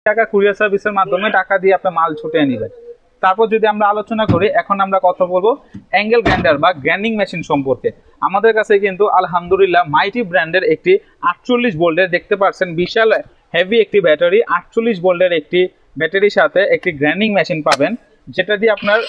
টাকা কুরিয়ার সার্ভিসের মাধ্যমে টাকা দিয়ে আপনি মাল ছুটিয়ে নেবেন। তারপর যদি আমরা আলোচনা করি, এখন আমরা কথা বলবো অ্যাঙ্গেল গ্রাইন্ডার বা গ্রাইন্ডিং মেশিন সম্পর্কে। আমাদের কাছে কিন্তু আলহামদুলিল্লাহ মাইটি ব্র্যান্ডের একটি 48 ভোল্টের দেখতে পাচ্ছেন বিশাল হেভি একটি ব্যাটারি, 48 ভোল্টের একটি ব্যাটারির সাথে একটি গ্রাইন্ডিং মেশিন পাবেন, যেটা দিয়ে আপনার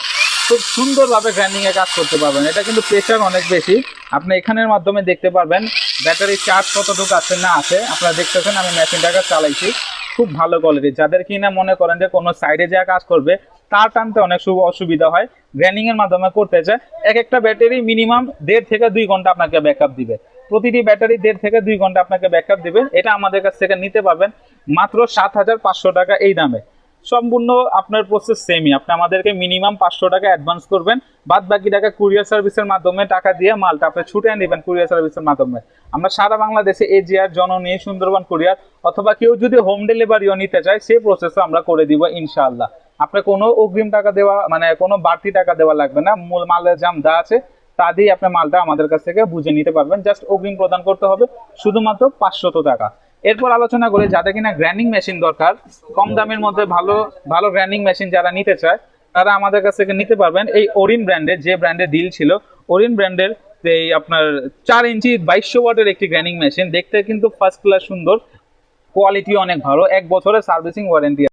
খুব সুন্দরভাবে গ্রাইন্ডিং এ কাজ করতে পারবেন। এটা কিন্তু প্রেশার অনেক বেশি, আপনি এখানের মাধ্যমে দেখতে পারবেন ব্যাটারির চার্জ কতটুকু আছে না আছে। আপনারা দেখতেছেন আমি মেশিনটাকে চালাইছি, খুব ভালো কোয়ালিটি। যাদের কিনা মনে করেন যে কোনো সাইডে যা কাজ করবে তার টানতে অনেক অসুবিধা হয়, গ্রাইন্ডিং এর মাধ্যমে করতে চায়, এক একটা ব্যাটারি মিনিমাম 1.5 থেকে 2 ঘন্টা আপনাকে ব্যাকআপ দিবে। প্রতিটি ব্যাটারি 1.5 থেকে 2 ঘন্টা আপনাকে ব্যাকআপ দিবে। এটা আমাদের কাছ থেকে নিতে পারবেন মাত্র 7,500 টাকা এই দামে। সম্পূর্ণ আপনার প্রসেস সেমই, আপনি আমাদেরকে মিনিমাম 500 টাকা অ্যাডভান্স করবেন, বাদ বাকি টাকা কুরিয়ার সার্ভিসের মাধ্যমে টাকা দিয়ে মালটা আপনি ছুটে নেবেন কুরিয়ার সার্ভিসের মাধ্যমে। আমরা সারা বাংলাদেশে এজিআর, জননী, সুন্দরবন কুরিয়ার, অথবা কেউ যদি হোম ডেলিভারিও নিতে চায় সেই প্রসেসও আমরা করে দিব ইনশাআল্লাহ। আপনার কোনো অগ্রিম টাকা দেওয়া মানে কোনো বাড়তি টাকা দেওয়া লাগবে না, মূল মালের দাম যা আছে তা দিয়ে আপনি মালটা আমাদের কাছ থেকে বুঝে নিতে পারবেন। জাস্ট অগ্রিম প্রদান করতে হবে শুধুমাত্র 500 টাকা। এরপর আলোচনা করি যাদের কিনা গ্রাইন্ডিং মেশিন দরকার, কম দামের মধ্যে ভালো ভালো গ্রাইন্ডিং মেশিন যারা নিতে চায় তারা আমাদের কাছ থেকে নিতে পারবেন। এই ওরিন ব্র্যান্ডের, যে ব্র্যান্ডের ডিল ছিল, ওরিন ব্র্যান্ডের এই আপনার 4 ইঞ্চি 2200 ওয়াটের একটি গ্রাইন্ডিং মেশিন, দেখতে কিন্তু ফার্স্ট ক্লাস সুন্দর, কোয়ালিটি অনেক ভালো, 1 বছরের সার্ভিসিং ওয়ারেন্টি।